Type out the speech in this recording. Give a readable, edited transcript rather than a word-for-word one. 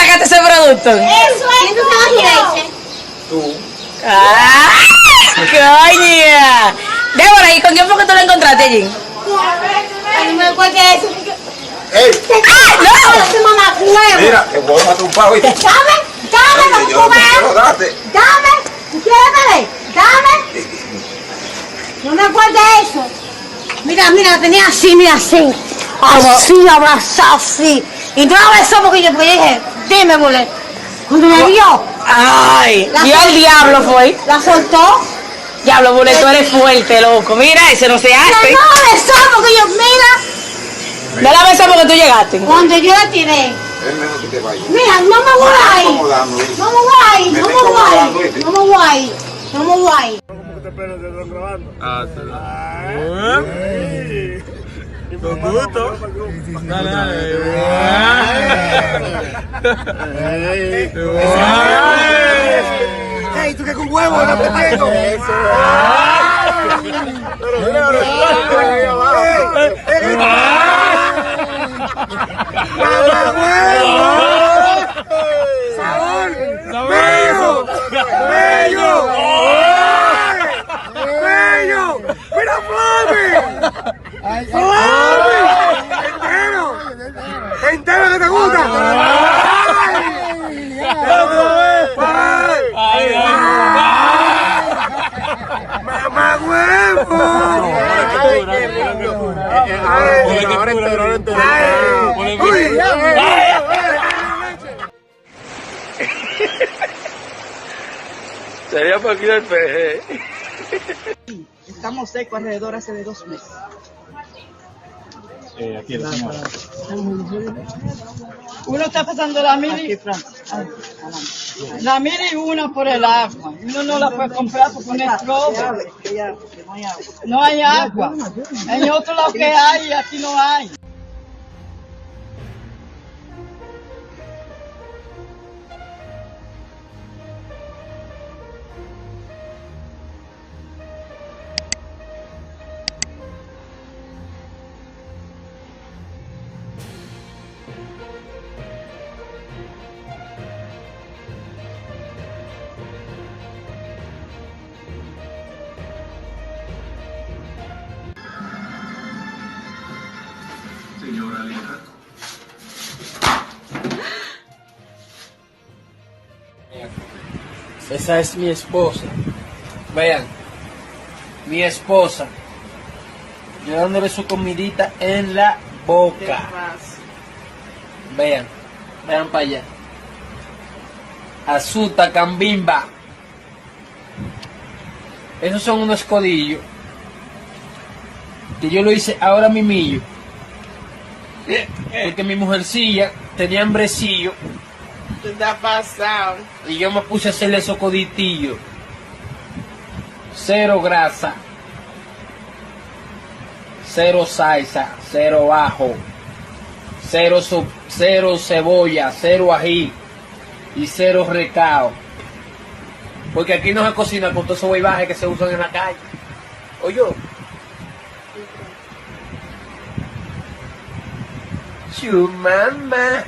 sacaste ese producto? Eso es leche. Tú. ¡Ah! ¡Coña! Débora, ¿y con quién fue que tú lo encontraste allí? Ay, no me cuentes eso. ¡Ey! ¡No! Mamá, huevo. Mira, te voy a matar un pavo. ¿Viste? Dame, Yo no quiero darte. dame. ¿Tú quieres beber? Dame. No me cuentes eso. Mira, la tenía así, mira, así. Así, abrazado, así. Y no la besó porque yo dije, dime, boludo. Cuando me vio, ¡Ay! La Y el sol- diablo fue. la soltó. Diablo, boleto, eres fuerte, loco. Mira, ese no se Pero hace. no la besó porque yo, mira, No la besé porque tú llegaste. cuando yo la tiré. Es mejor que te vayas. Mira, no me voy a ir. Acomodando, ¿viste? No me voy a ir, Me no me está voy a incomodando, ir. ¿viste? No me voy a ir. No me voy a ir. ¿Cómo que te esperas? ¿Te están grabando? Ah, sí. Con gusto. Dale, dale. ¡Ey, tú que con huevo no te tengo! ¡Bello! ¡Bello! ¡Bello! ¡Mira, Flavi! ¡Flavi! ¡Entero! ¡Entero que te gusta! ¡Mamá huevo! Ahora entero. ¡Uy! Sería para aquí del peje. Estamos secos alrededor hace de 2 meses. Aquí el señor. Uno está pasando la mili, y una por el agua. Uno no la puede comprar porque no es robo. No hay agua. En otro lado que hay, aquí no hay. Señora Lina. Esa es mi esposa. Vean, mi esposa. Yo dándole su comidita en la boca. Vean, vean para allá. Azuta, cambimba. Esos son unos codillos que yo lo hice ahora mimillo. Porque mi mujercilla tenía hambrecillo. ¿Qué te ha pasado? Y yo me puse a hacerle esos coditillos. Cero grasa. Cero salsa. Cero ajo. Cero cebolla. Cero ají. Y cero recao. Porque aquí no se cocina con todos esos huevajes que se usan en la calle. Oye. Su mamá.